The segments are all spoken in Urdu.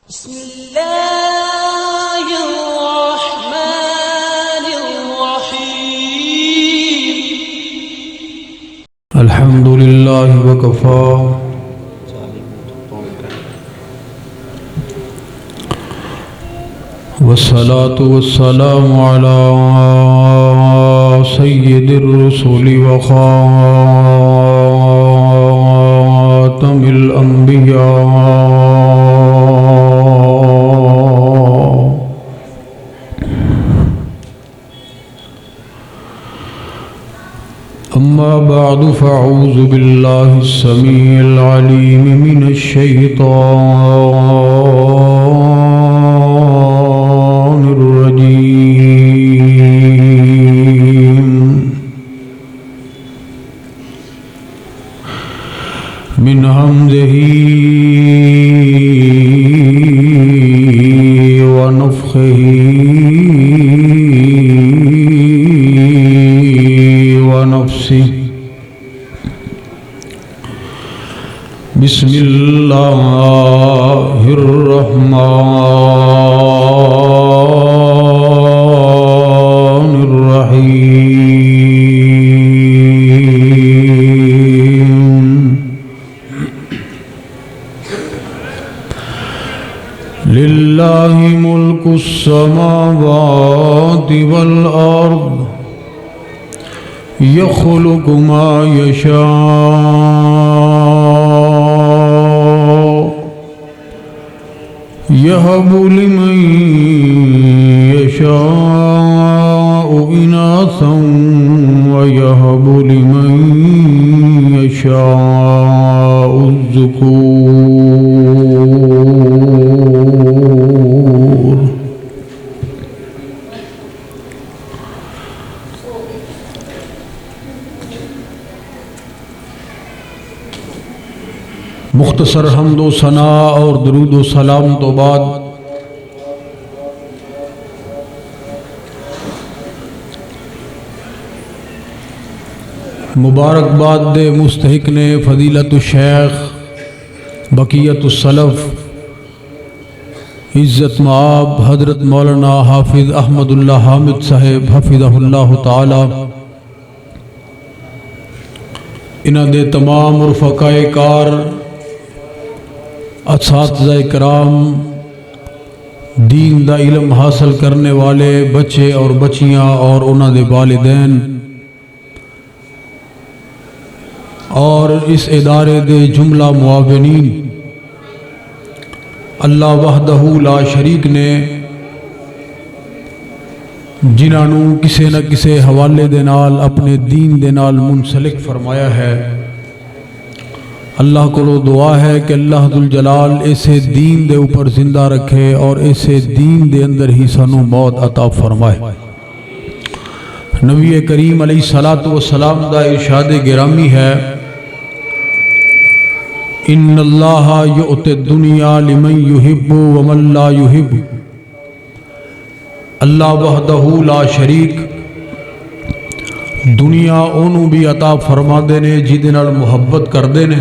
بسم الله الرحمن الرحيم الحمد لله وكفى والصلاة والسلام على سيد الرسل وخاتم الأنبياء أما بعد فأعوذ بالله السميع العليم من الشيطان الرجيم من همزه ونفخه ونفسه بسم الله الرحمن الرحيم لله ملك السماوات والأرض يخلق ما يشاء يهب لمن يشاء إناثا ويهب لمن يشاء الذكور مختصر حمد و ثناء اور درود و سلام تو بعد مبارکباد دے مستحق نے فضیلت الشیخ بقیت السلف عزت مآب حضرت مولانا حافظ احمد اللہ حامد صاحب حفظہ اللہ تعالی انہ دے تمام رفقاء کار اساتذہ کرام دین دا علم حاصل کرنے والے بچے اور بچیاں اور انہاں دے والدین اور اس ادارے دے جملہ معاونین اللہ وحدہ لا شریک نے جنہاں نو کسے نہ کسے حوالے دے نال اپنے دین دے نال منسلک فرمایا ہے اللہ کو دعا ہے کہ اللہ ذوالجلال اسے دین دے اوپر زندہ رکھے اور اسے دین دے اندر ہی سانو موت عطا فرمائے نبی کریم علیہ السلام دا ارشاد گرامی ہے ان اللہ یؤتی الدنیا لمن یحب ومن لا یحب اللہ وحدہ لا شریک دنیا انہوں بھی عطا فرما دینے جیدے نال محبت کر دینے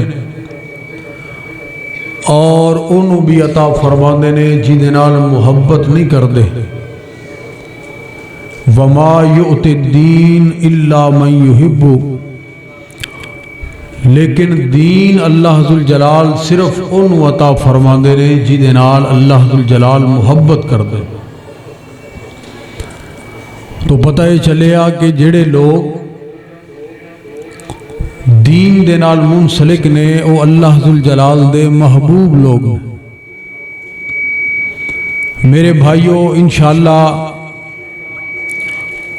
اور انہوں بھی عطا فرما دینے جیدے نال محبت نہیں کر دے وما یؤتی الدین الا من یحب لیکن دین اللہ ذوالجلال صرف انہوں عطا فرما دینے جیدے نال اللہ ذوالجلال محبت کر دے تو پتہ ہی چلے آ کہ جڑے لوگ دین دے نال منسلک نے او اللہ ذوالجلال دے محبوب لوگ میرے بھائیوں انشاءاللہ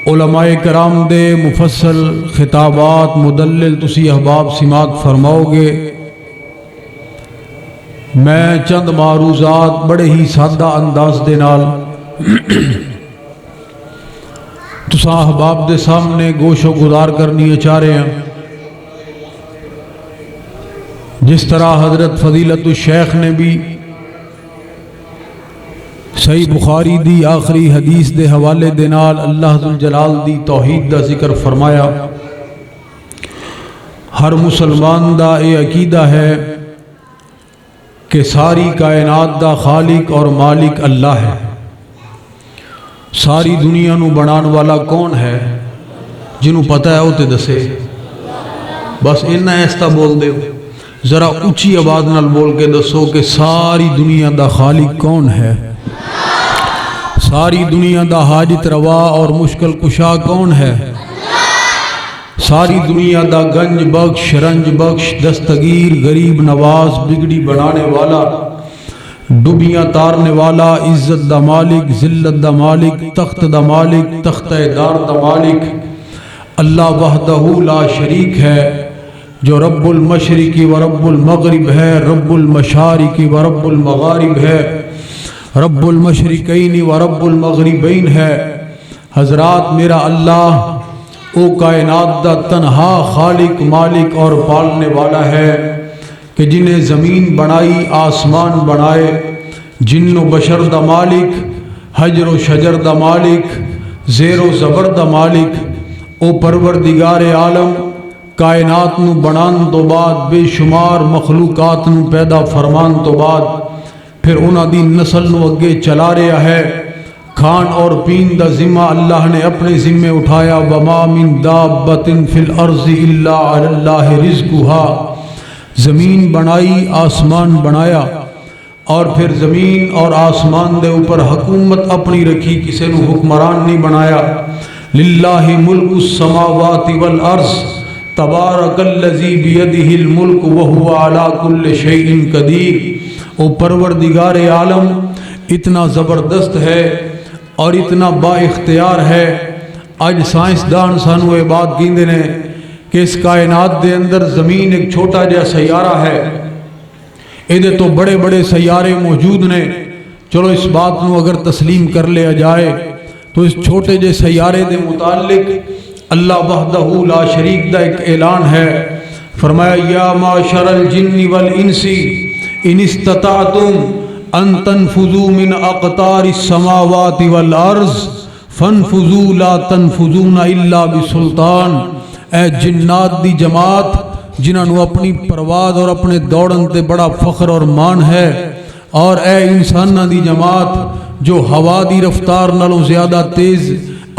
علماء کرام دے مفصل خطابات مدلل تسی احباب سماعت فرماؤ گے میں چند معروضات بڑے ہی سادہ انداز دے نال تسا احباب دے سامنے گوش و گزار کرنی چاہ رہے ہیں جس طرح حضرت فضیلت الشیخ نے بھی صحیح بخاری دی آخری حدیث دے حوالے دے نال اللہ ذوالجلال دی توحید دا ذکر فرمایا ہر مسلمان دا اے عقیدہ ہے کہ ساری کائنات دا خالق اور مالک اللہ ہے. ساری دنیا نو بنان والا کون ہے؟ جنہوں پتہ ہے وہ تے دسے. بس اتنا ایسا بول دے. ذرا اونچی آواز نال بول کے دسو کہ ساری دنیا دا خالق کون ہے؟ ساری دنیا دا حاجت روا اور مشکل کشا کون ہے؟ ساری دنیا دا گنج بخش، رنج بخش، دستگیر، غریب نواز، بگڑی بنانے والا، ڈبیاں تارنے والا، عزت دا مالک، ذلت دا مالک، تخت دا مالک، تختہ دار دا مالک اللہ وحدہ لا شریک ہے، جو رب المشرق و رب المغرب ہے، رب المشارق و رب المغارب ہے، رب المشرقین و رب المغربین ہے. حضرات، میرا اللہ او کائنات دا تنہا خالق، مالک اور پالنے والا ہے کہ جنہیں زمین بنائی، آسمان بنائے، جن و بشر دا مالک، حجر و شجر دا مالک، زیر و زبر دا مالک. او پروردگار عالم کائنات نو بنان تو بعد بے شمار مخلوقات نو پیدا فرمان تو بعد پھر انہاں دی نسل نو اگے چلا رہا ہے. کھان اور پین دا ذمہ اللہ نے اپنے ذمے اٹھایا. وما من دابۃ فی الارض الا علی اللہ رزقها. زمین بنائی، آسمان بنایا، اور پھر زمین اور آسمان دے اوپر حکومت اپنی رکھی، کسی نو حکمران نہیں بنایا. للہ ملک السماوات والارض تبارک الذی بیدہ الملک وہو علی کل شیء قدیر. او پروردگار عالم اتنا زبردست ہے اور اتنا با اختیار ہے. آج سائنسدان سانو یہ بات کہندے نے کہ اس کائنات دے اندر زمین ایک چھوٹا جا سیارہ ہے، ایدے تو بڑے بڑے سیارے موجود نے. چلو اس بات نو اگر تسلیم کر لیا جائے تو اس چھوٹے جے سیارے دے متعلق اللہ وحدہ لا شریک دا ایک اعلان ہے. فرمایا یا معشر الجن والانس ان استطعتم ان تنفذوا من اقطار السماوات والارض فانفذوا لا تنفذون الا بسلطان. اے جنات دی جماعت جنہاں نو اپنی پرواز اور اپنے دوڑن تے بڑا فخر اور مان ہے، اور اے انساناں دی جماعت جو ہوا دی رفتار نالوں زیادہ تیز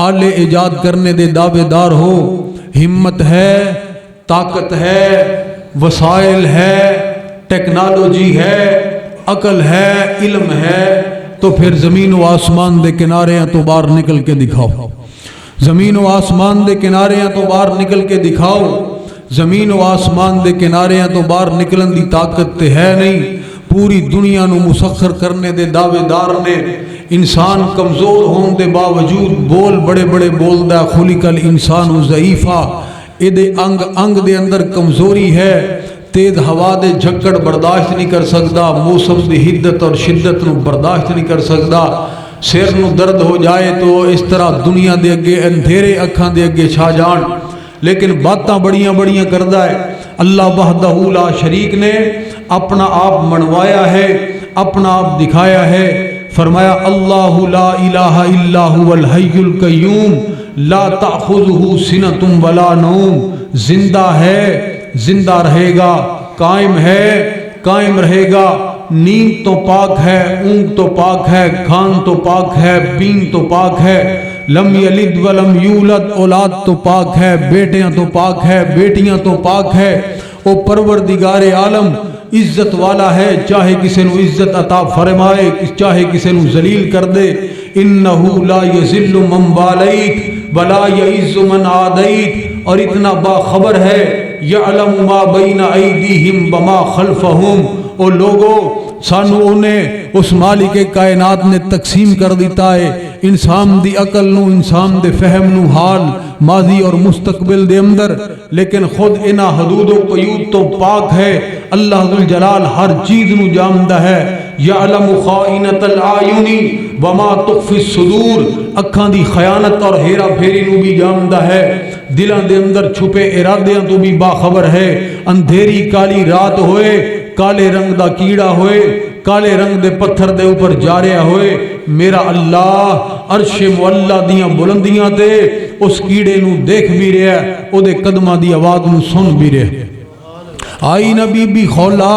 آلے ایجاد کرنے دے دعوے دار ہو، ہمت ہے، طاقت ہے، وسائل ہے، ٹیکنالوجی ہے، عقل ہے، علم ہے، تو پھر زمین و آسمان دے کنارے ہیں تو باہر نکل کے دکھاؤ. زمین و آسمان دے کنارے ہیں تو باہر نکل کے دکھاؤ. زمین و آسمان دے کنارے ہیں تو باہر نکلن دی طاقت تے ہے نہیں. پوری دنیا نو مسخر کرنے دے دعوے دار نے. انسان کمزور ہون دے باوجود بول بڑے بڑے بول دا. خلق الانسان ضعیفا. اے دے انگ انگ دے اندر کمزوری ہے. تیز ہوا دے جھکڑ برداشت نہیں کر سکتا، موسم دی حدت اور شدت نو برداشت نہیں کر سکتا. سر نو درد ہو جائے تو اس طرح دنیا دے اگے اندھیرے اکھاں دے اگے چھا جان، لیکن باتاں بڑیاں بڑیاں کردا ہے. اللہ وحدہ لا شریک نے اپنا آپ منوایا ہے، اپنا آپ دکھایا ہے. فرمایا اللہ لا الہ الا هو الحی القیوم لا تأخذہ سنۃ ولا نوم. زندہ ہے، زندہ رہے گا، قائم ہے، قائم رہے گا. نیند تو پاک ہے، اونگ تو پاک ہے، کھان تو پاک ہے، پین تو پاک ہے. لم یلد ولم یولد. اولاد تو پاک ہے، بیٹیاں تو پاک ہے، بیٹیاں تو پاک ہے. او پروردگار عالم عزت والا ہے، چاہے کسی نو عزت عطا فرمائے، چاہے کسی نو ذلیل کر دے. انہو لا یذل من والیت ولا یعز من عادیت. اور اتنا باخبر ہے، یعلم ما بین ایدیہم وما خلفہم. او لوگو سانو انہیں اس مالک کائنات نے تقسیم کر دیتا ہے انسان دی عقل نو، انسان دے فہم نو، حال ماضی اور مستقبل دے اندر، لیکن خود انہ حدود و قیود تو پاک ہے. اللہ ذوالجلال ہر چیز نو جاندا ہے. یعلم خائنۃ الاعین وما تخفی الصدور. اکھاں دی خیانت اور ہیرا پھیری نو بھی جاندا ہے. دلاں دے اندر چھپے ارادیاں تو بھی باخبر ہے. اندھیری کالی رات ہوئے، کالے رنگ دا کیڑا ہوئے، کالے رنگ دے پتھر دے اوپر جا رہا ہوئے، میرا اللہ عرش معلا دیاں بلندیاں تے اس کیڑے نو دیکھ بھی رہا ہے، او دے قدماں دی آواز نو سن بھی رہا ہے. آئی نا بی بی خولا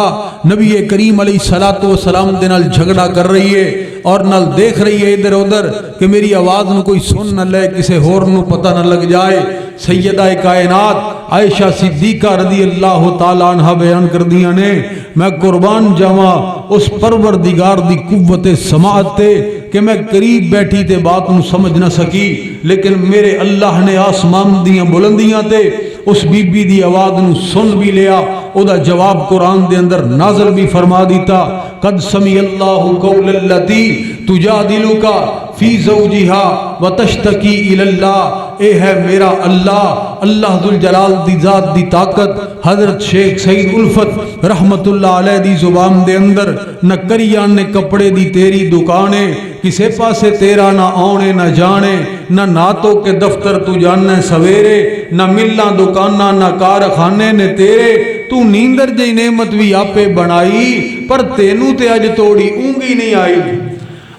نبی کریم علیہ الصلوۃ والسلام دے نال جھگڑا کر رہی ہے اور نال دیکھ رہی ہے ادھر ادھر کہ میری آواز نو کوئی سن نہ لے، کسے ہور نو پتہ نہ لگ جائے۔ سیدہ کائنات عائشہ صدیقہ رضی اللہ تعالیٰ عنہ بیان کر دیا نے، میں قربان جاواں اس پروردگار دی قوت سماعت تے کہ میں قریب بیٹھی تے بات نو سمجھ نہ سکی، لیکن میرے اللہ نے آسمان دیاں بلندیاں تے اس بی بی دی آواز نو سن بھی لیا۔ او دا جواب قرآن دے اندر نازل بھی فرما دیتا، قد سمع اللہ قول التی تجادلک فی زوجہا وتشتکی الی اللہ۔ اے ہے میرا اللہ، اللہ ذوالجلال دی ذات دی طاقت۔ حضرت شیخ سعید الفت رحمت اللہ علیہ دی زبان دے اندر، نہ کریان نے کپڑے دی تیری دکانے، کسے پاسے تیرا نہ آنے نہ جانے، نہ ناتوں کے دفتر تو جاننے سویرے، نہ ملاں دکاناں نہ کارخانے نے تیرے، تو نیندر جی نعمت بھی آپے بنائی، پر تینوں تے اج توڑی اونگی نہیں آئی۔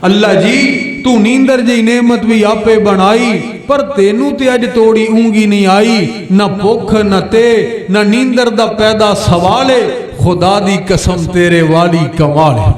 اللہ جی تو نیندر جی نعمت بھی آپے بنائی، پر تینوں تے اج توڑی اونگی نہیں آئی۔ نہ بھوک نہ تے نہ نیندر دا پیدا سوالے، خدا دی قسم تیرے والی کمال ہے۔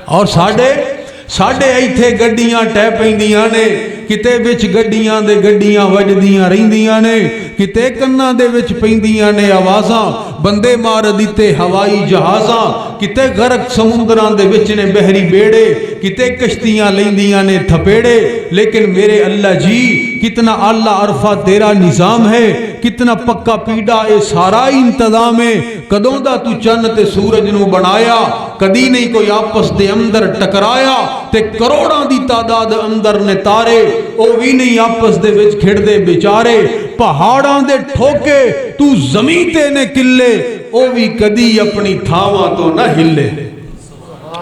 اور ساڑھے ایتھے گڈیاں ٹہ پیندیاں نے، کتے وچ گڈیاں دے گڈیاں وجدیاں رہندیاں نے، کتے کناں دے وچ پیندیاں نے آوازاں، بندے مار دیتے ہوائی جہازاں، کتے غرق سمندراں دے وچ نے بحری بیڑے، کتے کشتیاں لیندیاں نے تھپیڑے، لیکن میرے اللہ جی کتنا اعلیٰ عرفہ تیرا نظام ہے، کتنا پکا پیڑا اے سارا انتظام ہے۔ کدوں دا تو چند تے سورج نو بنایا، کدی نہیں کوئی آپس دے اندر ٹکرایا، تے کروڑاں دی تعداد اندر نے تارے، او بھی نہیں آپس دے وچ کھڑ دے بیچارے۔ پہاڑاں دے ٹھوکے تو زمین تے نے کلے، او بھی کدی اپنی تھاواں تو نہ ہلے۔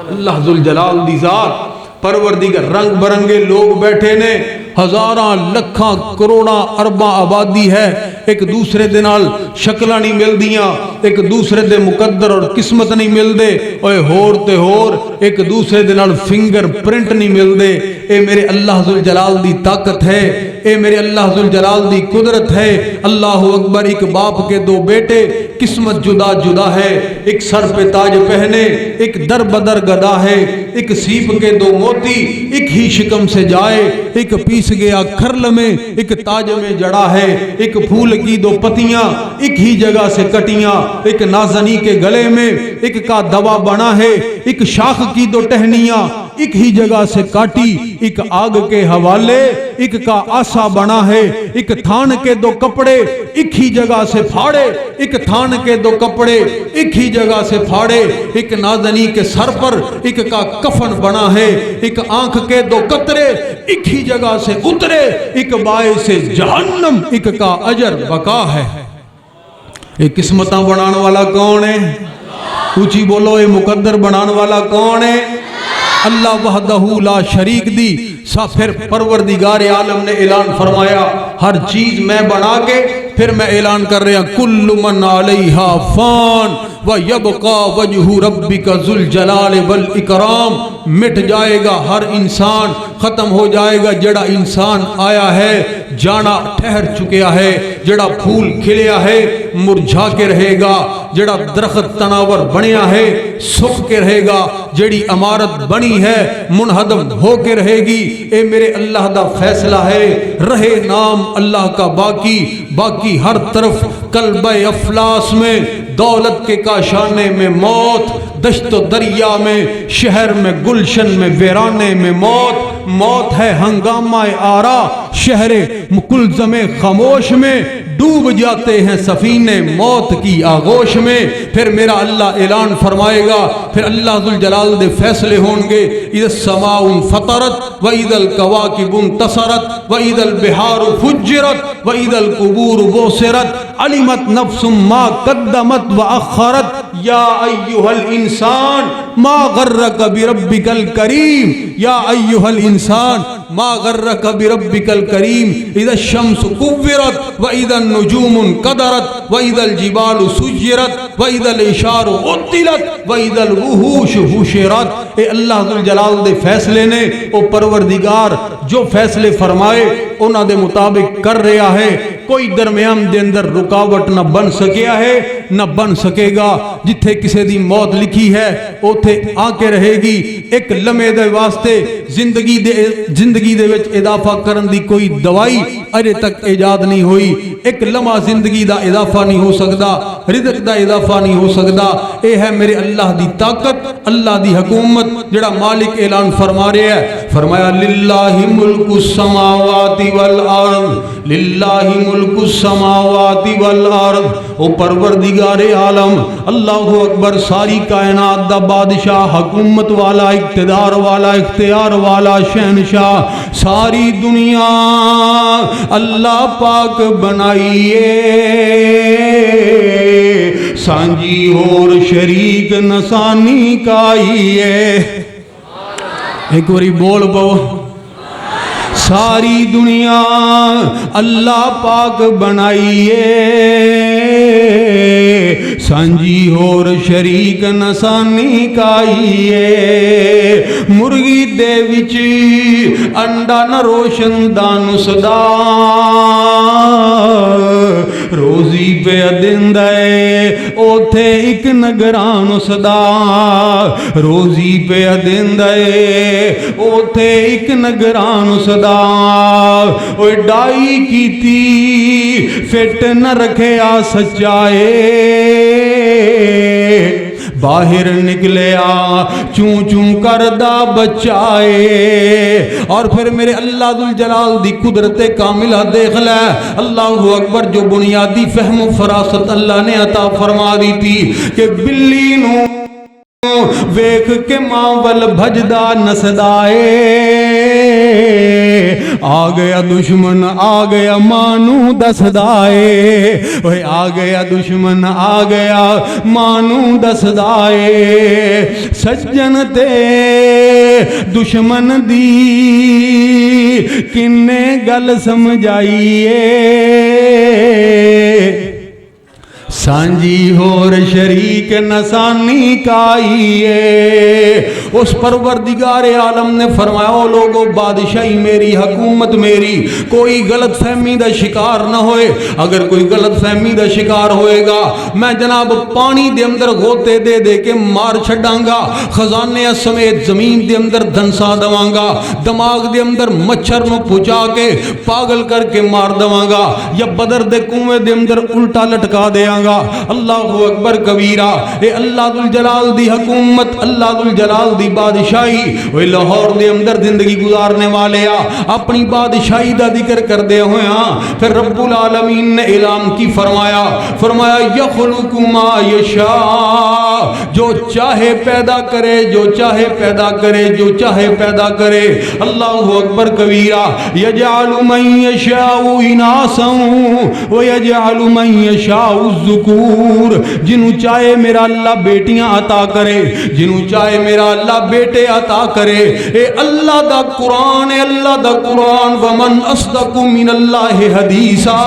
اللہ ذوالجلال دی ذات پروردگار، رنگ برنگے لوگ بیٹھے نے، ہزاراں لکھاں کروڑاں ارباں آبادی ہے، ایک دوسرے دے نال شکلاں نہیں مل دیاں، ایک دوسرے دے مقدر اور قسمت نہیں مل دے، اوے ہور تے ہور ایک دوسرے دے نال فنگر پرنٹ نہیں مل دے۔ اے میرے اللہ ذوالجلال دی طاقت ہے، اے میرے اللہ ذوالجلال دی قدرت ہے۔ اللہ اکبر۔ ایک باپ کے دو بیٹے، قسمت جدا جدا ہے، ایک سر پہ تاج پہنے، ایک در بدر گدا ہے، ایک سیپ کے دو موتی ایک ہی شکم سے جائے، ایک پیس گیا کھرل میں ایک تاج میں جڑا ہے، ایک پھول کی دو پتیاں ایک ہی جگہ سے کٹیاں، ایک نازنی کے گلے میں ایک کا دوا بنا ہے، ایک شاخ کی دو ٹہنیاں ایک ہی جگہ سے کاٹی، ایک آگ کے حوالے ایک کا آسا بنا ہے، ایک تھان کے دو کپڑے ایک ہی جگہ سے پھاڑے، ایک تھان کے دو کپڑے ایک ہی جگہ سے پھاڑے، ایک نازنی کے سر پر ایک کا کفن بنا ہے، ایک آنکھ کے دو قطرے ایک ہی جگہ سے اترے، ایک باعث جہنم ایک کا اجر بقا ہے۔ ایک قسمتاں بنان والا کون ہے؟ اونچی بولو، اے مقدر بنان والا کون ہے؟ اللہ وحدہ لا شریک دی۔ پھر پروردگار عالم نے اعلان فرمایا، ہر چیز میں بنا کے پھر میں اعلان کر رہا، کل من علیہا فان ویبقا وجہ ربک ذو الجلال والاکرام۔ مٹ جائے گا ہر انسان، ختم ہو جائے گا جڑا انسان آیا ہے، جانا ٹھہر چکیا ہے، جڑا پھول کھلیا ہے مرجھا کے رہے گا، جڑا درخت تناور بنیا ہے سکھ کے رہے گا، جڑی عمارت بنی ہے منہدم ہو کے رہے گی۔ اے میرے اللہ دا فیصلہ ہے، رہے نام اللہ کا باقی، باقی ہر طرف قلب افلاس میں، دولت کے کاشانے میں موت، دشت و دریا میں، شہر میں گلشن میں، ویرانے میں موت، موت ہے ہنگامہ آرا، شہر مکلزم خاموش میں، ڈوب جاتے ہیں سفینے موت کی آغوش میں۔ پھر میرا اللہ اعلان فرمائے گا، پھر اللہ ذوالجلال دے فیصلے ہوں گے، اذا السماء انفطرت واذا الكواكب انتصرت واذا البحار فجرت واذا القبور بعثرت علمت نفس ما قدمت واخرت یا ایھا الانسان ما غرک بربک الکریم، یا ایھا الانسان ما غرک بربک الکریم، اذا الشمس کورت واذا النجوم انقدرت واذا الجبال سجرت واذا العشار عطلت واذا الوحوش حشرت۔ اے اللہ ذوالجلال دے فیصلے نے، او پروردگار جو فیصلے فرمائے انہاں دے مطابق کر رہا ہے۔ کوئی درمیان دے اندر رکاوٹ نہ بن سکیا ہے نہ بن سکے گا. جتھے کسے دی موت لکھی ہے اوتھے آ کے رہے گی. ایک لمحے دے واسطے زندگی دے وچ اضافہ کرن دی کوئی دوائی اجے تک ایجاد نہیں ہوئی. ایک لمحہ زندگی دا اضافہ نہیں ہو سکدا, رزق دا اضافہ نہیں ہو سکدا. اے ہے میرے اللہ دی طاقت, اللہ دی حکومت جڑا مالک اعلان فرما رہا ہے. فرمایا للہ ملک السماوات والارض, للہ ملک السماوات والارض. او پروردگار عالم اللہ اکبر, ساری کائنات دا بادشاہ, حکومت والا, اقتدار والا, اختیار والا, شہنشاہ, ساری دنیا اللہ پاک بنائیے, سانجی اور شریک نسانی کائیے. ایک باری بول پو, ساری دنیا اللہ پاک بنائیے, سانجی اور شریک نسانی کائیے. مرغی دے وچ انڈا نہ روشن دان صدا, روزی پہ دندے اوتھے ایک نگران صدا, روزی پہ دندے اوتھے ایک نگران صدا. اوے ڈائی کیتی فٹ نہ رکھیا سچائے, باہر نکلیا چون چون کردہ بچائے. اور پھر میرے اللہ ذوالجلال دی قدرت کاملہ دیکھ لے. اللہ اکبر, جو بنیادی فہم و فراست اللہ نے عطا فرما دی تھی کہ بلی نو ویکھ کے ماول بھجدا نسدائے, آ گیا دشمن آ گیا مانو دسدائے, آ گیا دشمن آ گیا مانو دسدائے. سجن تے دشمن دی کنے گل سمجھائیے, سانجی اور شریک نسانی کائیے. اس پروردگار عالم نے فرمایا, او لوگو بادشاہی میری, حکومت میری, کوئی غلط فہمی دا شکار نہ ہوئے. اگر کوئی غلط فہمی دا شکار ہوئے گا میں جناب پانی دے اندر غوطے دے دے کے مار چھڑاں گا, خزانے سمیت زمین دے اندر دھنسا دواں گا, دماغ دے اندر مچھر نو پچا کے پاگل کر کے مار دواں گا, یا بدر دے کنویں دے اندر الٹا لٹکا دیاں گا. اللہ اکبر کبیرہ. اے اللہ ذوالجلال دی حکومت, اللہ ذوالجلال دی بادشاہی. وہ لاہور دے اندر زندگی گزارنے والے اپنی بادشاہی دا ذکر کر دے ہوئے ہاں. پھر رب العالمین نے اعلان کی فرمایا, فرمایا یخلق ما یشاء, جو چاہے پیدا کرے, جو چاہے پیدا کرے, جو چاہے پیدا کرے. اللہ اکبر کبیرہ. یجعل من یشاء اناسا ویجعل من یشاء الذکور, جنہوں چاہے میرا اللہ بیٹیاں عطا کرے, جنہوں چاہے میرا اللہ بیٹے عطا کرے. اے اللہ دا قرآن, اے اللہ دا قرآن. ومن اصدق من اللہ حدیثا,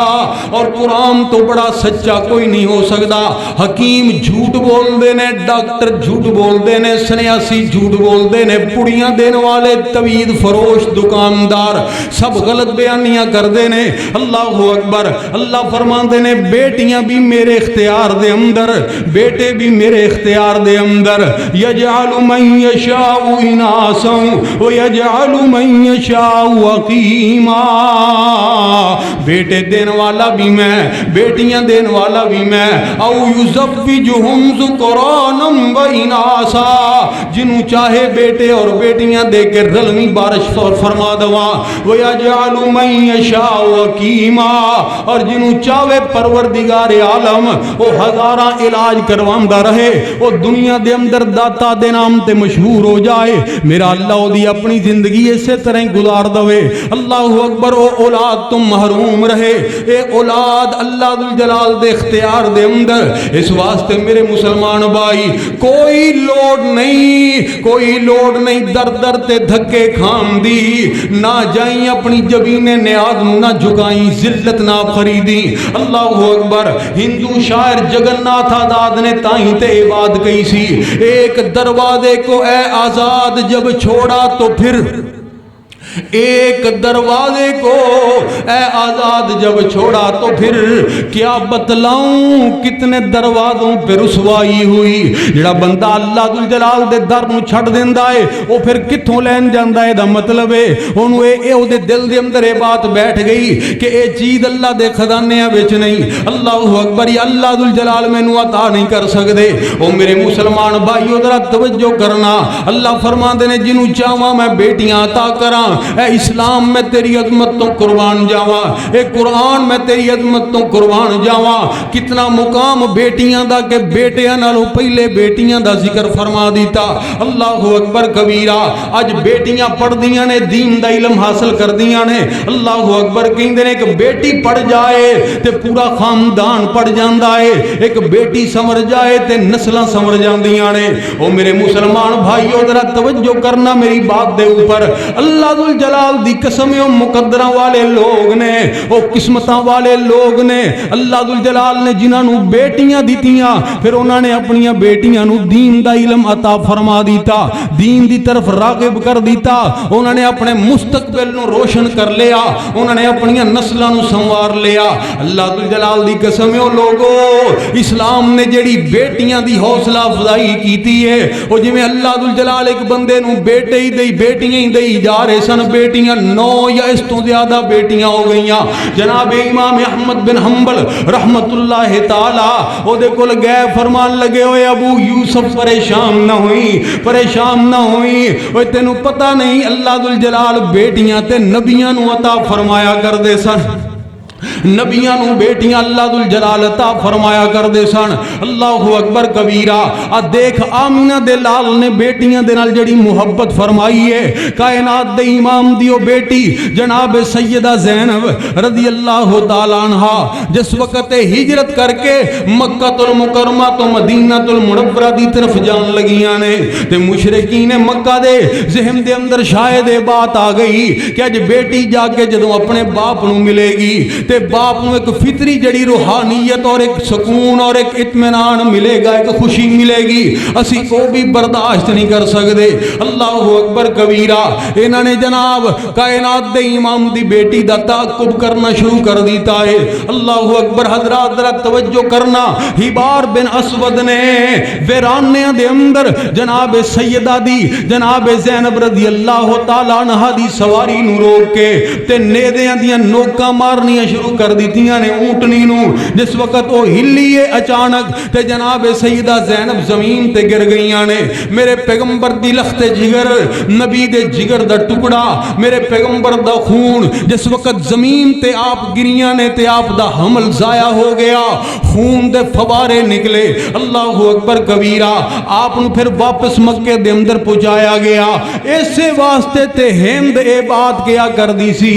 اور قرآن تو بڑا سچا کوئی نہیں ہو سکتا. حکیم جھوٹ بول دینے, ڈاکٹر جھوٹ بول دینے, سنیاسی جھوٹ بول دینے, پڑیاں دینے والے, توید فروش, دکاندار, سب غلط بیانیاں کر دینے. اللہ اکبر. اللہ فرمان دینے بیٹیاں بھی میرے اختیار دے اندر, بیٹے بھی میرے اختیار دے اندر. یجعل من یشاء اناسا ویجعل من یشاء عقیما, بیٹے دین والا بھی میں, بیٹیاں دین والا بھی میں. او یزوجہم ذکرانا و اناسا, جنہوں چاہے بیٹے اور بیٹیاں دے کے رلویں بارش فرما دواں. ویجعل من یشاء عقیما, اور جنہوں چاہے پروردگار عالم وہ ہزاراں علاج کرواندا رہے, وہ دنیا دے اندر داتا دے نام تے مشہور ہو جائے. میرا اللہ دی اپنی زندگی اسے طرح گزار دوے. اللہ اکبر. وہ اولاد تم محروم رہے, اے اولاد اللہ ذوالجلال دے اختیار دے اندر. اس واسطے میرے مسلمان بھائی, کوئی لوڑ نہیں, کوئی لوڑ نہیں در در تے دھکے کھان دی. نہ جائیں اپنی جبین نیاز نہ جھکائیں, ذلت نہ خریدیں. اللہ اکبر. ہندو شاعر جگن ناتھ آزاد نے تائیں تے عباد کہی سی, ایک دروازے کو اے آزاد جب چھوڑا تو پھر ایک دروازے کو اے آزاد جب چھوڑا تو پھر کیا بتلاؤں کتنے دروازوں پہ رسوائی ہوئی۔ جڑا بندہ اللہ ذوالجلال دے در نو چھڑ دیندا ہے وہ پھر کتھوں لین جاندا ہے، دا مطلب ہے اونوں اے دے دل دے اندر یہ بات بیٹھ گئی کہ اے چیز اللہ دے خزانیاں وچ نہیں، اللہ اکبر، یا اللہ ذوالجلال مینوں عطا نہیں کر سکدے۔ او میرے مسلمان بھائیو ذرا توجہ کرنا، اللہ فرماندے نے جنوں چاہواں میں بیٹیاں عطا کراں، اے اسلام میں تیری عظمت تو قربان جاواں، اے قرآن میں تیری عظمت تو قربان جاواں۔ کتنا مقام بیٹیاں دا کہ بیٹیاں نالوں پہلے بیٹیاں دا ذکر فرما دیتا۔ اللہ اکبر کبیرہ، اج بیٹیاں پڑھ دیاں نے، دین دا علم حاصل کر دیاں نے۔ اللہ اکبر کہندے نے کہ بیٹی پڑھ جائے تے پورا خاندان پڑھ جاندا ہے، ایک بیٹی سمر جائے تے نسلاں سمر جاندیاں نے۔ او میرے مسلمان بھائیو ذرا توجہ کرنا میری بات دے اوپر، اللہ ذوالجلال دی قسم او مقدراں والے لوگ نے، او قسمتاں والے لوگ نے۔ اللہ ذوالجلال نے جنہاں نو بیٹیاں دتیاں پھر انہاں نے اپنی بیٹیاں نو دین دا علم عطا فرما دیتا، دین دی طرف راغب کر دیتا، انہاں نے اپنے مستقبل نو روشن کر لیا، انہاں نے اپنی نسلاں نو سنوار لیا۔ اللہ ذوالجلال دی قسم او لوگو، اسلام نے جڑی بیٹیاں دی حوصلہ افزائی کیتی ہے، او جویں اللہ ذوالجلال ایک بندے نو بیٹے ہی دئی بیٹیاں ہی دئی جا رہے سن، بیٹیاں 9 یا اس تو زیادہ بیٹیاں ہو گئیاں۔ جناب امام احمد بن حنبل رحمت اللہ تعالی او دے کول گئے، فرمان لگے ہوئے ابو یوسف پریشان نہ ہوئی، پریشان نہ ہوئی، اوے تینوں پتہ نہیں اللہ ذوالجلال بیٹیاں تے نبیاں نو عطا فرمایا کر دے سن، نبیاں نو بیٹیاں اللہ ذوالجلال عطا فرمایا کر دے سن۔ اللہ اکبر کبیرہ، دیکھ آمینہ دے لال نے بیٹیاں دے نال جڑی محبت فرمائی ہے، کائنات دے امام دیو بیٹی جناب سیدہ زینب رضی اللہ تعالیٰ عنہ جس وقت ہجرت کر کے مکہ المکرمہ تو مدینہ المنورہ دی طرف جان لگیاں نے تے مشرکین مکہ دے ذہن دے اندر شاید یہ بات آ گئی کہ اج بیٹی جا کے جدوں اپنے باپ نو ملے گی تے باپ نو ایک فطری جڑی روحانیت اور ایک سکون اور ایک اطمینان ملے گا، ایک خوشی ملے گی، اسی کو بھی برداشت نہیں کر سکتے۔ اللہ اکبر کبیرہ، انہوں نے جناب کائنات دے امام دی بیٹی دا تعقب کرنا شروع کر دیتا ہے۔ اللہ اکبر، حضرات ذرا توجہ کرنا، ہبار بن اسود نے ویرانیاں دے اندر جناب سیدہ دی جناب زینب رضی اللہ تعالیٰ عنہ دی سواری نو روک کے تے نیدیاں دیاں نوکاں مارنیاں شروع کر دیتیاں نے اونٹنی نو۔ جس وقت وہ ہلی ہے اچانک تے جناب سیدہ زینب زمین تے گر گئیاں نے۔ میرے پیغمبر دی لخت جگر، نبی دے جگر دا ٹکڑا، میرے پیغمبر دا خون جس وقت زمین تے آپ گریاں نے تے آپ دا حمل ضائع ہو گیا، خون دے فوارے نکلے۔ اللہ اکبر کبیرہ، آپ نو پھر واپس مکے دے اندر پہنچایا گیا۔ ایسے واسطے تے ہند اے بات کیا کر دی سی،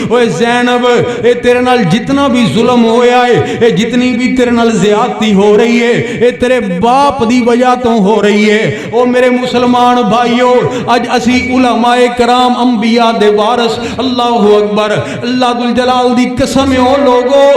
اوے زینب اے تیرے نال جتنا بھی ظلم ہویا ہے، اے جتنی بھی تیرے نال زیادتی ہو رہی ہے، اے تیرے باپ دی وجہ تو ہو رہی ہے۔ او میرے مسلمان بھائیو، اج اسی علماء کرام انبیاء دے وارث، اللہ اکبر، اللہ ذوالجلال دی قسم او لوگو،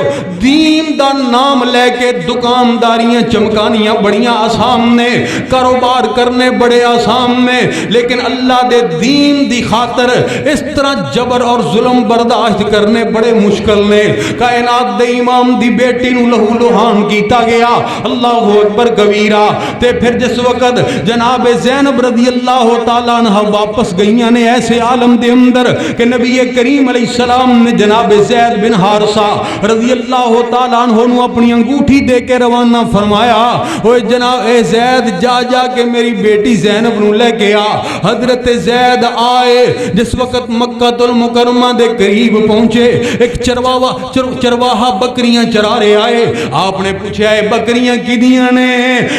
دین دا نام لے کے دکانداریاں چمکانیاں بڑیاں آسان نے، کاروبار کرنے بڑے آسان نے، لیکن اللہ دے دین دی خاطر اس طرح جبر اور ظلم برداشت کرنے بڑے مشکل نے۔ کائنات دے امام دی بیٹی نو لہو لوہان کیتا گیا، اللہ اکبر کبیرہ۔ تے پھر جس وقت جناب زینب رضی اللہ تعالیٰ عنہ واپس گئیاں نے ایسے عالم دے اندر کہ نبی کریم علیہ السلام نے جناب زید بن حارثہ رضی اللہ تعالیٰ عنہ نو اپنی انگوٹھی دے کے روانہ فرمایا، اوے جناب اے زید جا جا کے میری بیٹی زینب نو لے کے آ۔ حضرت زید آئے، جس وقت مکہ المکرمہ دے قریب پہنچے، ایک چرواہا بکریاں چرا رہے آئے۔ آپ نے پوچھا ہے بکریاں کدیاں نے؟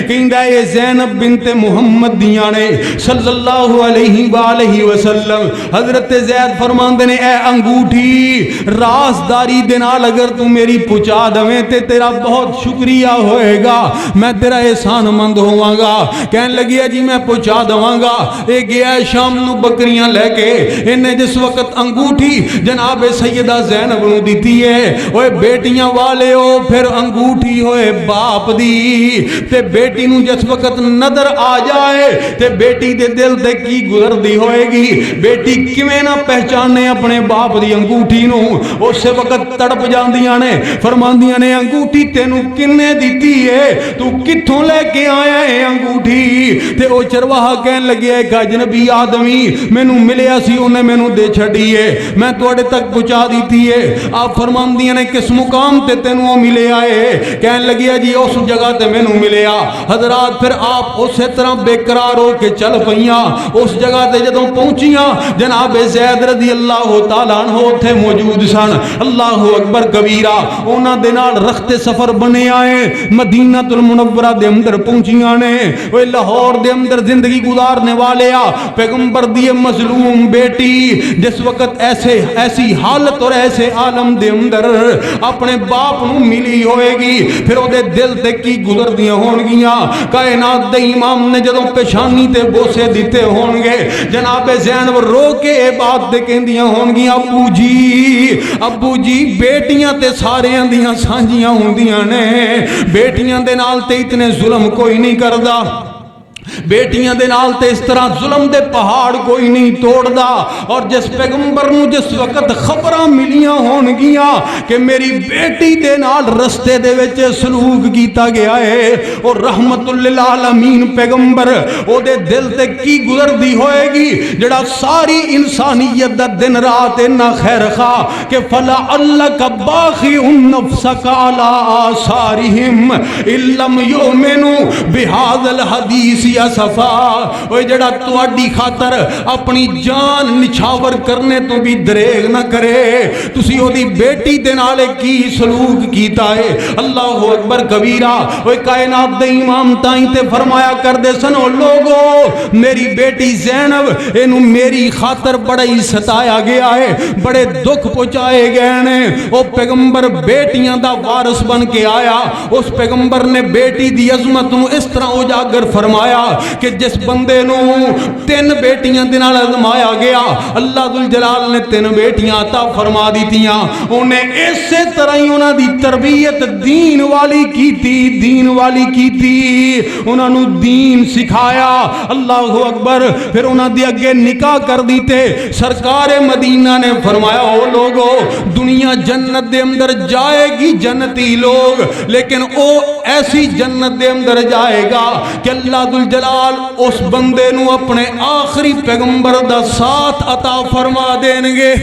کہندا ہے زینب بنت محمد دیاں نے صلی اللہ علیہ وآلہ وسلم۔ حضرت زید فرماندے نے اے انگوٹھی رازداری دے نال اگر تو میری پہنچا دویں تے تیرا بہت شکریہ ہوئے گا، میں تیرا احسان مند ہوواں گا۔ کہنے لگی جی میں پہنچا دواں گا۔ اے گیا شام نو بکریاں لے کے، انہیں جس وقت انگوٹھی جناب سیدہ زینب نو دی دیتی ہے اوے بیٹیاں والے ہو پھر انگوٹھی ہوئے باپ دی تے بیٹی نو جس وقت نظر آ جائے تے بیٹی دے دل تے کی گزر دی ہوئے گی بیٹی کیویں نہ پہچانے اپنے باپ دی انگوٹھی نو اس وقت تڑپ جاندیاں نے فرماندیاں نے انگوٹھی تینو کنے دیتی ہے تو کتھوں لے کے آیا ہے انگوٹھی تے او چرواہا کہن لگیا ایک اجنبی آدمی مینوں ملیا سی انہیں مینوں دے چھڑی ہے میں تواڈے تک پہنچا دیتی ہے آپ فرماندیاں نے کس مقام تے تینوں ملے آئے کہن لگیا جی اس جگہ تے مینوں ملیا حضرات پھر آپ اسی طرح بے قرار ہو کے چل پئیاں اس جگہ تے جدوں پہنچیاں جناب زید رضی اللہ تعالیٰ عنہ تھے موجود سن اللہ اکبر کبیرہ انہاں دے نال رخت سفر بنے آئے مدینہ المنورہ دے اندر پہنچیاں نے وہ لاہور دے اندر زندگی گزارنے والے پیغمبر دی مظلوم بیٹی جس وقت ایسی حالت اور ایسے عالم دے اندر اپنے باپ نو ملی ہوئے گی پھر او دے دل تے کی گزر دیاں ہون گیاں کائنات دے امام نے جدوں پیشانی تے بوسے دیتے ہون گے جناب زینب رو کے بات تے کہندیاں ہون گیاں ابو جی بیٹیاں تے سارے دیاں سانجیاں ہوندیاں نے بیٹیاں دے نال تے اتنے ظلم کوئی نہیں کردا بیٹیاں دے نال تے اس طرح ظلم دے پہاڑ کوئی نہیں توڑ دا اور جس پیغمبر نو جس وقت خبراں ملیاں ہون گیاں کہ میری بیٹی دے نال رستے دے وچ سلوک کیتا گیا ہے اور رحمت للعالمین پیغمبر او دے دل تے کی گزر دی ہوئے گی جڑا ساری انسانیت دا دن رات انہا خیر خواہ کہ فلا اللہ کا باخی نفسک علی آثارہم اللم یؤمنو بہذا الحدیث یا صفا اوہ جڑا تواڈی خاطر اپنی جان نچھاور کرنے تو بھی دریغ نہ کرے تسی او دی بیٹی دے نالے کی سلوک کیتا ہے اللہ اکبر کبیرہ اوہ کائنات دے امام تائیں تے فرمایا کر دے سنو لوگو میری بیٹی زینب اینو میری خاطر بڑا ہی ستایا گیا ہے بڑے دکھ پہنچائے گئے نے او پیغمبر بیٹیاں دا وارث بن کے آیا اس پیغمبر نے بیٹی دی عظمت نو اس طرح اجاگر فرمایا کہ جس بندے نو 3 بیٹیاں دے نال آزمایا گیا اللہ ذوالجلال نے 3 بیٹیاں عطا فرما دیتیاں انہیں اسی طرح ہی انہاں دی تربیت دین والی کیتی انہاں نو دین سکھایا اللہ اکبر پھر انہاں دی اگے نکاح کر دیتے سرکار مدینہ نے فرمایا او لوگو دنیا جنت دے اندر جائے گی جنتی لوگ لیکن او ایسی جنت دے اندر جائے گا کہ اللہ ذوالجلال اس بندے نو اپنے آخری پیغمبر دا ساتھ عطا فرما دیں گے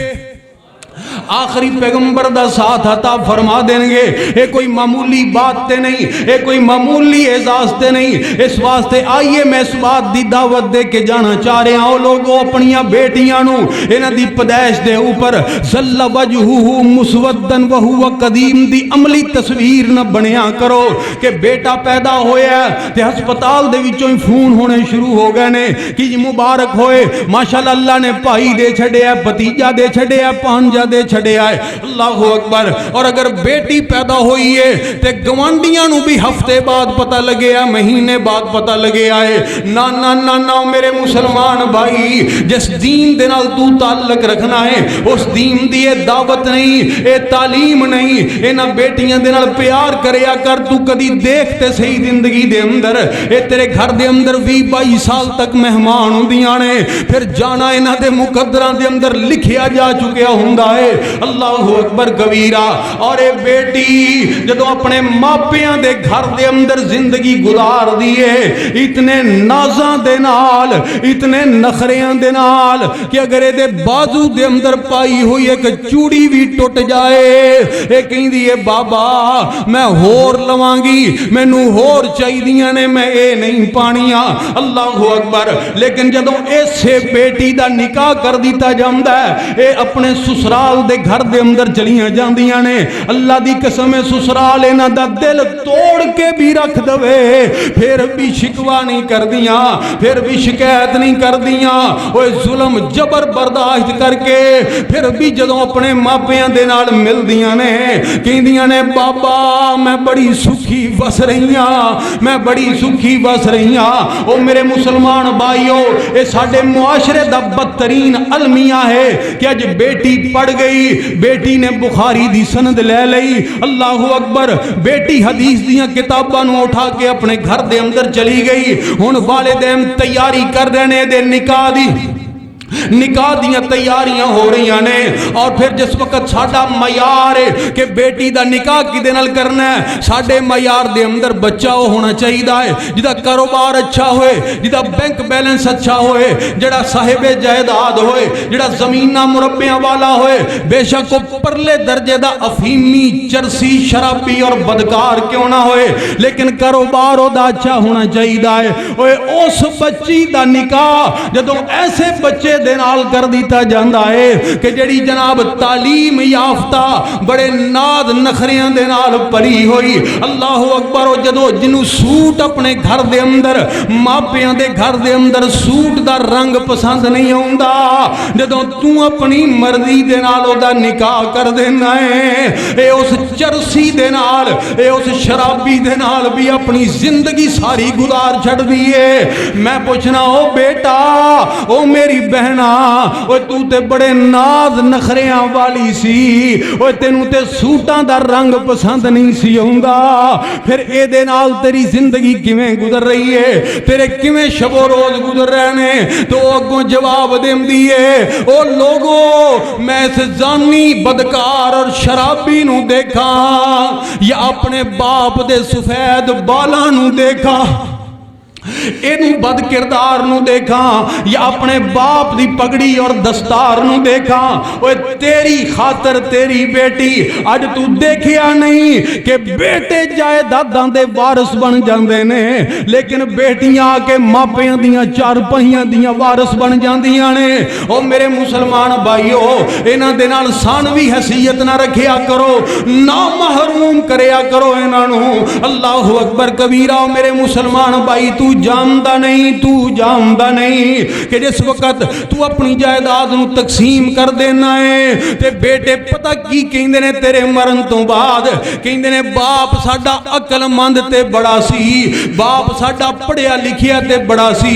آخری پیغمبر دا ساتھ عطا فرما دیں گے یہ کوئی معمولی بات تے نہیں یہ کوئی معمولی اعزاز تے نہیں اس واسطے آئیے میں اس بات دی دعوت دے کے جانا چاہ رہے ہیں لوگوں اپنیاں بیٹیاں نو انہاں دی پیدائش دے اوپر ظل وجہہ مسودن وہو قدیم دی عملی تصویر نہ بنیا کرو کہ بیٹا پیدا ہویا تے ہسپتال دے وچوں ہی فون ہونے شروع ہو گئے نے کہ جی مبارک ہوئے ماشاءاللہ اللہ نے بھائی دے چھڑے ہے بھتیجا دے چھڑے ہے پانجا دے چھڑے آئے اللہ اکبر اور اگر بیٹی پیدا ہوئی ہے تے گوانڈیاں نو بھی ہفتے بعد پتہ لگے آئے مہینے بعد پتہ لگے آئے نا میرے مسلمان بھائی جس دین دے نال تو تعلق رکھنا ہے اس دین دی دعوت نہیں اے تعلیم نہیں اے نہ بیٹیاں دے نال پیار کریا کر تو کدی دیکھتے صحیح زندگی دے اندر اے تیرے گھر دے اندر 20-22 سال تک مہمان ہوندیاں نے پھر جانا انہاں دے مقدراں دے اندر لکھیا جا چکیا ہوندا ہے اللہ اکبر کبیرہ اور اے بیٹی جدو اپنے ماپیاں دے گھر دے اندر زندگی گزار دیئے اتنے نازاں دے نال اتنے نخریاں دے نال کہ اگر اے دے بازو دے اندر پائی ہوئی ایک چوڑی بھی ٹوٹ جائے اے کہیں دیئے بابا میں ہور لوانگی میں نو ہور چاہی دیاں نے میں اے نہیں پانیاں اللہ اکبر لیکن جدو ایسے بیٹی دا نکاح کر دیتا جاندہ ہے اے اپنے سسرال دے گھر دے اندر چلیاں جاندیاں نے اللہ دی قسم سسرال انہاں دا دل توڑ کے بھی رکھ دوے پھر بھی شکوا نہیں کر دیاں پھر بھی شکایت نہیں کر دیاں وہ ظلم جبر برداشت کر کے پھر بھی جدوں اپنے ماپیاں دے نال مل دیاں نے کہندیاں نے بابا میں بڑی سکھی بس رہیاں میں بڑی سکھی بس رہیاں او میرے مسلمان بھائیو اے ساڈے معاشرے دا بدترین المیہ ہے کہ اج بیٹی پڑھ گئی گئی، بیٹی نے بخاری دی سند لے لئی، اللہ اکبر، بیٹی حدیث دیاں کتاباں نو اٹھا کے اپنے گھر دے اندر چلی گئی۔ ہن والدین تیاری کر رہے نے دے نکاح دی، نکاح دیاں تیاریاں ہو رہی نے، اور پھر جس وقت ساڈا معیار ہے کہ بیٹی دا نکاح کدے نال کرنا ہے، ساڈے معیار دے اندر بچہ ہونا چاہیے جدا کاروبار اچھا ہوئے، جدا بینک بیلنس اچھا ہوئے، جڑا صاحب جائیداد ہوئے، جڑا زمیناں مربیاں والا ہوئے، بے شک وہ پرلے درجے دا افیمی، چرسی، شرابی اور بدکار کیوں نہ ہوئے، لیکن کاروبار او دا اچھا ہونا چاہیے۔ اوے اس بچی دا نکاح جدوں ایسے بچے دے نال کر دیتا جاندا ہے کہ جڑی جناب تعلیم یافتہ بڑے ناد نخریاں دے نال پری ہوئی، اللہ اکبر، جدوں جنوں سوٹ اپنے گھر دے اندر، ماپیاں دے گھر دے اندر سوٹ دا رنگ پسند نہیں ہوندا، جدوں تو اپنی مرضی دے نال او دا نکاح کر دینا ہے، اے اس چرسی دے نال، اے اس شرابی دے نال بھی اپنی زندگی ساری گزار چھڑ دیئے۔ میں پوچھنا او بیٹا، او میری بہن، اوے تو تے بڑے ناز نخریاں والی سی، اوے تینوں تے سوٹاں دا رنگ پسند نہیں سی ہوندا، پھر اے دے نال تیری زندگی کیویں گزر رہی ہے، تیرے کیویں شب و روز گزر رہے نے؟ تو اگوں جواب دیندی ہے، او لوگو، میں اس زانی، بدکار اور شرابی نو دیکھا یا اپنے باپ دے سفید بالاں نو دیکھا، اینو بد کردار نو دیکھا یا اپنے باپ دی پگڑی اور دستار نو دیکھا؟ اوے تیری خاطر تیری بیٹی اج تو دیکھیا نہیں کہ بیٹے جائیداداں دے وارث بن جاندے نے، لیکن بیٹیاں آ کے ماپیاں دیاں چار پہیاں دیاں وارث بن جاندیاں نے۔ او میرے مسلمان بھائیو، انہاں دے نال ثانوی حیثیت نہ رکھیا کرو، نہ محروم کریا کرو انہاں نو۔ اللہ اکبر کبیرہ۔ او میرے مسلمان بھائی، تو جاندا نہیں کہ جس وقت تو اپنی جائیداد نو تقسیم کر دینا ہے تے بیٹے پتہ کی کہندے نے تیرے مرن تو بعد؟ کہندے نے باپ ساڈا عقل مند تے بڑا سی، باپ ساڈا پڑھیا لکھیا تے بڑا سی،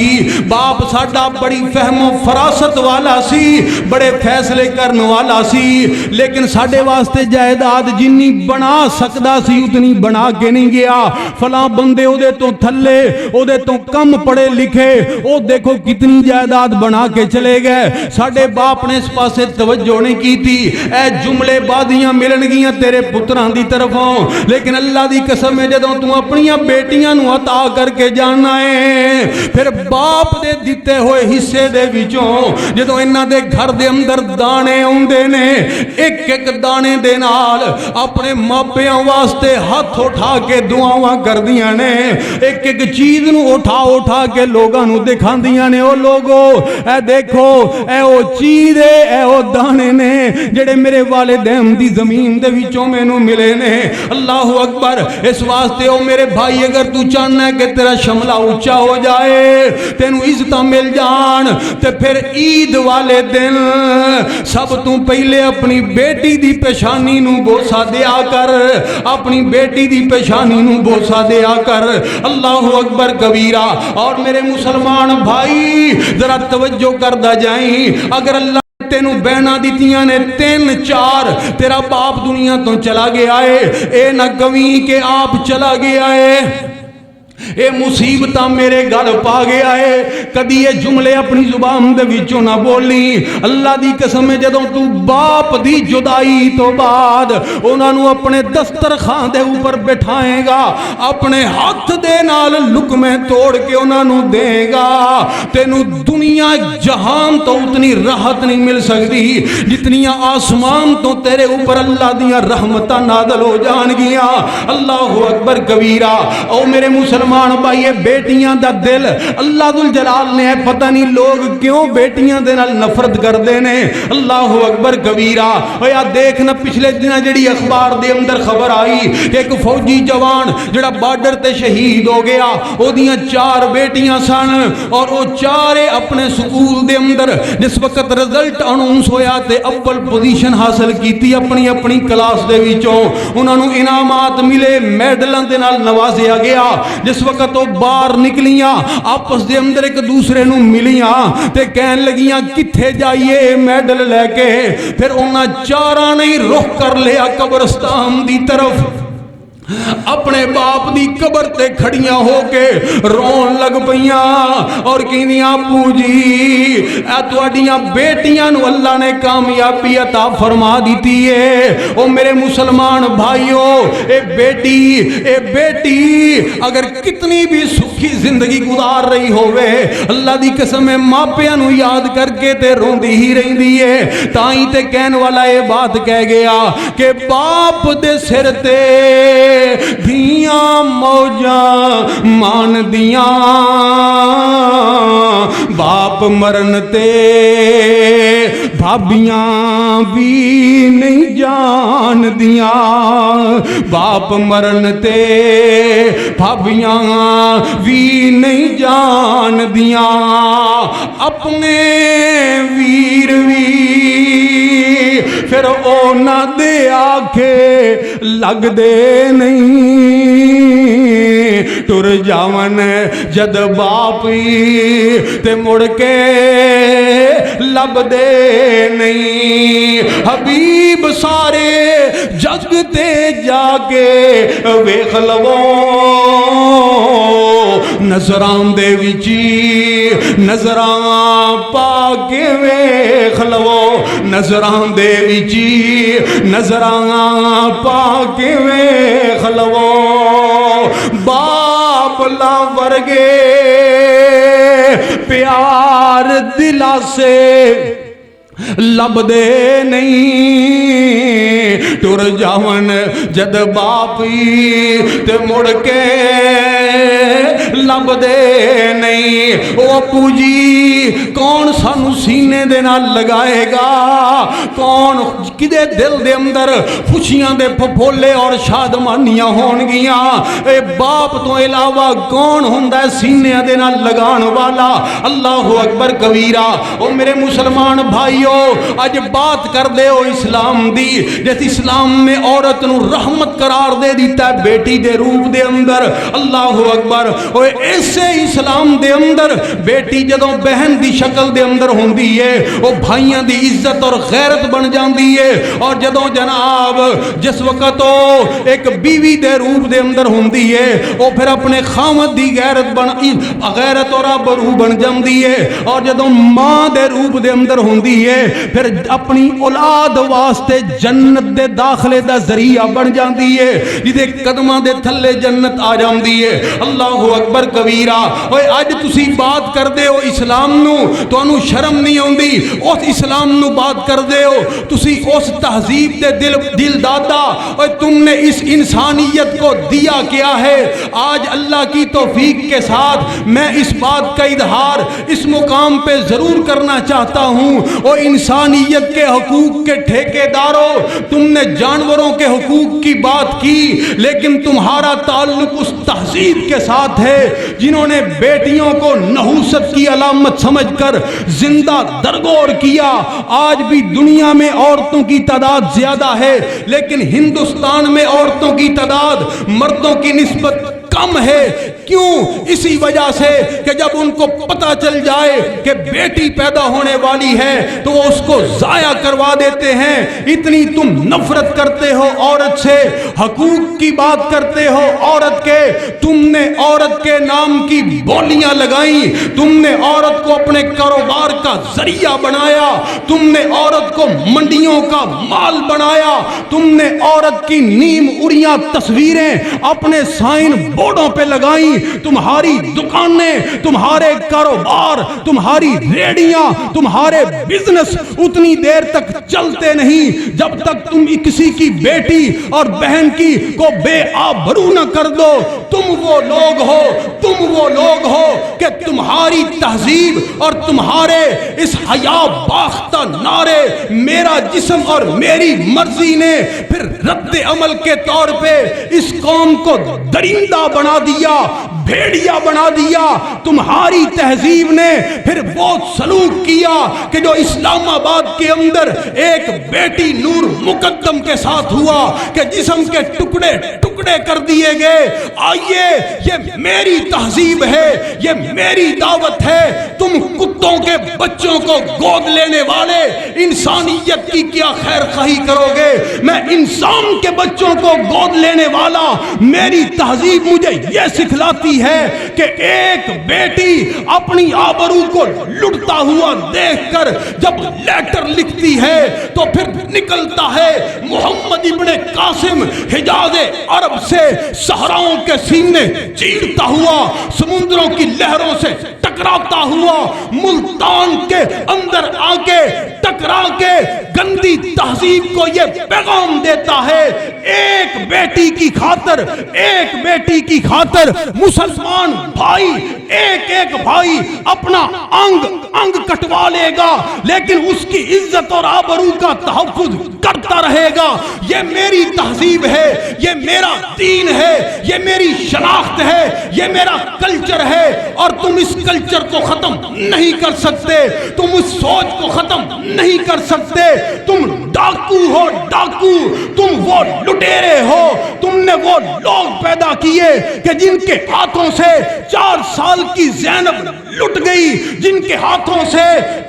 باپ ساڈا بڑی فہم و فراست والا سی، بڑے فیصلے کرن والا سی، لیکن ساڈے واسطے جائیداد جنی بنا سکدا سی اتنی بنا کے نہیں گیا۔ فلاں بندے او دے تو تھلے، او دے تو کم پڑھے لکھے، او دیکھو کتنی جائیداد بنا کے چلے گئے۔ ساڈے باپ نے اس پاسے توجہ نہیں کی تھی۔ اے جملے بادیاں ملن گیاں تیرے پتراں دی طرفوں، لیکن اللہ دی قسم ہے جدوں تو اپنیاں بیٹیاں نو عطا کر کے جانا ہے، پھر باپ دے دتے ہوئے حصے دے وچوں جدوں انہاں دے گھر دے اندر دانے اوندے نے، ایک ایک دانے دے نال اپنے ماپیاں واسطے ہاتھ اٹھا کے دعاواں کردیاں نے، ایک ایک چیز نو اٹھا کے لوگاں نو دکھاندیاں نے۔ او لوگو، اے دیکھو، اے او چیز ہے، اے او دانے نے جڑے میرے والدین دی زمین دے وچوں مینوں ملے نے۔ اللہ اکبر۔ اس واسطے او میرے بھائی، اگر تو چاہنا ہے کہ تیرا شملہ اونچا ہو جائے، تینوں عزتاں مل جان، تے پھر عید والے دن سب تو پہلے اپنی بیٹی دی پیشانی نو بوسا دیا کر، اپنی بیٹی دی پیشانی نو بوسا دیا کر۔ اللہ اکبر کبیرہ۔ اور میرے مسلمان بھائی ذرا توجہ کردہ جائیں، اگر اللہ تینوں بہنا دیتیاں نے 3-4، تیرا باپ دنیا تو چلا گیا ہے، اے نہ کہیں کہ آپ چلا گیا ہے، اے مصیبتہ میرے گل پا گیا ہے، کدی یہ جملے اپنی زبان دے وچوں نہ بولی۔ اللہ دی قسم ہے جدوں تو باپ دی جدائی تو بعد انہاں نو اپنے دسترخوان دے اوپر بٹھائے گا، اپنے ہاتھ دے نال لقمے توڑ کے انہاں نو دے گا، تینوں دنیا جہان تو اتنی راحت نہیں مل سکتی جتنی آسمان تو تیرے اوپر اللہ دیاں رحمتاں نازل ہو جان گیاں۔ اللہ اکبر کبیرہ۔ او میرے مسلمان بھائی، بیٹیاں دا دل اللہ ذوالجلال نے، پتہ نہیں لوگ کیوں بیٹیاں دے نال نفرت کردے نے۔ اللہ اکبر کبیرہ۔ اویا دیکھنا پچھلے دن جڑی اخبار دے اندر خبر آئی کہ ایک فوجی جوان جڑا بارڈر تے شہید ہو گیا، او دیاں 4 بیٹیاں سن، اور او چارے اپنے سکول دے اندر جس وقت رزلٹ اناؤنس ہویا تے اول پوزیشن حاصل کیتی اپنی اپنی کلاس دے وچوں، انہاں نو انعامات ملے، میڈلاں دے نال نوازیا گیا۔ جس جس وقت وہ باہر نکلیاں آپس دے اندر ایک دوسرے نو ملیاں تے کہن لگیاں کتھے جائیے میڈل لے کے پھر انہاں چاراں نہیں رخ کر لیا قبرستان دی طرف اپنے باپ دی قبر تے کھڑیاں ہو کے رون لگ پئیاں اور کہندیاں ابو جی اے تواڈیاں بیٹیاں نو اللہ نے کامیابی عطا فرما دیتی ہے او میرے مسلمان بھائیو اے بیٹی اگر کتنی بھی سکھی زندگی گزار رہی ہوئے اللہ دی قسم ہے ماپیاں نو یاد کر کے تے روندی ہی رہندی ہے تائیں تے کہن والا اے بات کہہ گیا کہ باپ دے سر تے دھیاں موجاں مان دیاں باپ مرن تے بھابیاں بھی نہیں جان دیاں باپ مرن تے بھابیاں بھی نہیں جان دیاں اپنے ویر پھر او نہ دے آکھے لگ دے نہیں ٹر جاون جد باپی تے مڑ کے لب دے نہیں حبیب سارے جگ تے جا کے ویکھ لو نظران دے وچی نظران پا کے ویکھ لو نظران دے وچی نظران پا کے ویکھ لو باپ لا ورگے پیار دلا سے لب دے نہیں ٹر جاون جد باپی تے مڑ کے لب دے نہیں او ابو جی کون سانو سینے دے نال لگائے گا کون کدے دل دے اندر خوشیاں دے پھولے اور شادمانیاں ہون گیاں اے باپ تو علاوہ کون ہوندا ہے سینے دے نال لگان والا اللہ اکبر کبیرہ او میرے مسلمان بھائی آج بات کر دے او اسلام دی جس اسلام میں عورت نو رحمت قرار دے دیتا ہے بیٹی دے روپ دے اندر اللہ اکبر او ایسے اسلام دے اندر بیٹی جدوں بہن دی شکل دے اندر ہوندی ہے او بھائیاں دی عزت اور غیرت بن جاندی ہے اور جدوں جناب جس وقت او ایک بیوی دے روپ دے اندر ہوندی ہے او پھر اپنے خاوند دی غیرت اور آبرو بن جاندی ہے اور جدوں ماں دے روپ دے اندر ہوندی ہے پھر اپنی اولاد واسطے جنت دے داخلے دا ذریعہ بن جاندی ہے جدے قدماں دے تھلے جنت آ جاندی ہے اللہ اکبر کبیرہ اوے اج تسی بات کر دے ہو اسلام نو تانوں شرم نہیں آندی اس اسلام نو بات کر دے ہو تسی اس تہذیب دے دل دادا اوے تم نے اس انسانیت کو دیا کیا ہے آج اللہ کی توفیق کے ساتھ میں اس بات کا اظہار اس مقام پہ ضرور کرنا چاہتا ہوں اور انسانیت کے حقوق کے ٹھیکے داروں تم نے جانوروں کے حقوق کی بات کی لیکن تمہارا تعلق اس تہذیب کے ساتھ ہے جنہوں نے بیٹیوں کو نحوست کی علامت سمجھ کر زندہ درگور کیا آج بھی دنیا میں عورتوں کی تعداد زیادہ ہے لیکن ہندوستان میں عورتوں کی تعداد مردوں کی نسبت کم ہے کیوں اسی وجہ سے کہ جب ان کو پتہ چل جائے کہ بیٹی پیدا ہونے والی ہے تو وہ اس کو ضائع کروا دیتے ہیں اتنی تم نفرت کرتے ہو عورت سے حقوق کی بات کرتے ہو عورت کے تم نے عورت کے نام کی بولیاں لگائیں تم نے عورت کو اپنے کاروبار کا ذریعہ بنایا تم نے عورت کو منڈیوں کا مال بنایا تم نے عورت کی نیم اڑیاں تصویریں اپنے سائن بورڈوں پہ لگائیں تمہاری دکانیں تمہارے کاروبار تمہاری ریڑیاں تمہارے بزنس اتنی دیر تک چلتے نہیں جب تک تم کسی کی بیٹی اور بہن کی کو بے آبرو نہ کر دو تم وہ لوگ ہو کہ تمہاری تہذیب اور تمہارے اس حیا باختہ نعرے میرا جسم اور میری مرضی نے پھر رد عمل کے طور پہ اس قوم کو درندہ بنا دیا بھیڑیا بنا دیا تمہاری تہذیب نے. پھر وہ سلوک کیا کہ جو اسلام آباد کے اندر ایک بیٹی نور مقدم کے ساتھ ہوا کہ جسم کے ٹکڑے ٹکڑے کر دیے گئے. آئیے یہ میری تہذیب ہے, یہ میری دعوت ہے. تم کتوں کے بچوں کو گود لینے والے انسانیت کی کیا خیر خواہی کرو گے؟ میں انسان کے بچوں کو گود لینے والا, میری تہذیب مجھے یہ سکھلاتی ہے کہ ایک بیٹی اپنی آبرو کو لٹتا ہوا دیکھ کر جب لیٹر لکھتی ہے تو پھر نکلتا ہے محمد ابن قاسم حجاز عرب سے صحراؤں کے سینے چیرتا ہوا, سمندروں کی لہروں سے ٹکراتا ہوا, ملتان کے اندر آ کے ٹکرا کے گندی تہذیب کو یہ پیغام دیتا ہے, ایک بیٹی کی خاطر, ایک بیٹی کی خاطر مسلمان بھائی, ایک ایک بھائی اپنا انگ انگ کٹوا لے گا لیکن اس کی عزت اور آبرو کا تحفظ کرتا رہے گا. یہ میری تہذیب ہے, یہ میرا دین ہے, یہ میری شناخت ہے, یہ میرا کلچر ہے, اور تم اس کلچر کو ختم نہیں کر سکتے, تم اس سوچ کو ختم نہیں کر سکتے. تم ڈاکو ہو ڈاکو, تم وہ لٹیرے ہو, تم نے وہ لوگ پیدا کیے کہ جن کے ہاتھوں سے 4 سال کی زینب لٹ گئی, جن کے ہاتھوں سے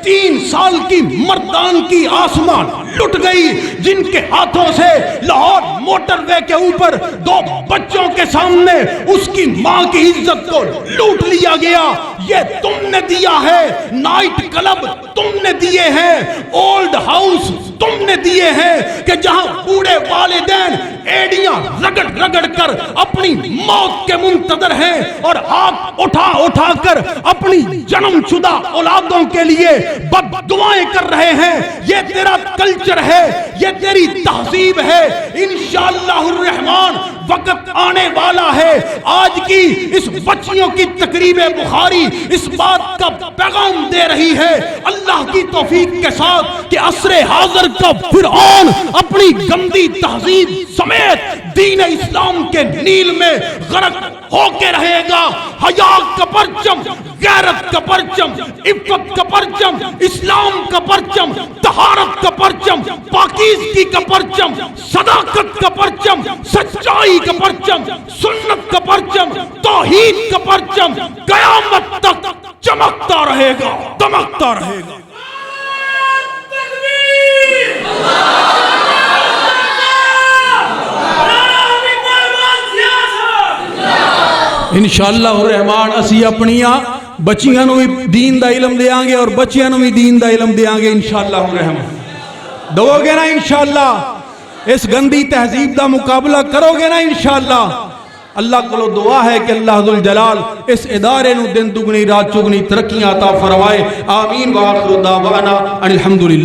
3 سال کی مردان کی آسمان لٹ گئی, جن کے ہاتھوں سے لاہور موٹر وے کے اوپر 2 بچوں کے سامنے اس کی ماں کی عزت کو لوٹ لیا گیا. یہ تم نے دیا ہے, نائٹ کلب تم نے دیے ہیں, اولڈ ہاؤس تم نے دیے ہیں کہ جہاں بوڑھے والدین ایڑیاں رگڑ رگڑ کر اپنی موت کے منتظر ہیں اور ہاتھ اٹھا اٹھا کر اپنی جنم شدہ اولادوں کے لیے بد دعائیں کر رہے ہیں. یہ تیرا کلچر ہے, یہ تیری تہذیب ہے. انشاءاللہ الرحمن وقت آنے والا ہے, آج کی اس بچیوں کی تقریب بخاری اس بات کا پیغام دے رہی ہے اللہ کی توفیق کے ساتھ کہ عصر حاضر کا فرعون اپنی گندی تہذیب سمیت دین اسلام کے نیل میں غرق ہو کے رہے گا. حیا کا پرچم, غیرت کا پرچم, عفت کا پرچم, اسلام کا پرچم, طہارت کا پرچم, پاکیزگی کا پرچم, صداقت کا پرچم, سچائی کا پرچم, سنت کا پرچم, توحید کا پرچم قیامت تک چمکتا رہے گا, دمکتا رہے گا. انشاءاللہ الرحمن اسی اپنیاں بچیاں نو بھی دین دا علم دیاں گے اور بچیاں نو بھی دین دا علم دیاں گے انشاءاللہ الرحمن. دو گے نا انشاءاللہ, اس گندی تہذیب دا مقابلہ کرو گے نا انشاءاللہ. اللہ کو دعا ہے کہ اللہ ذوالجلال اس ادارے نو دن دگنی رات چگنی ترقیاں عطا فرمائے. آمین. وآخر دعوانا ان الحمدللہ.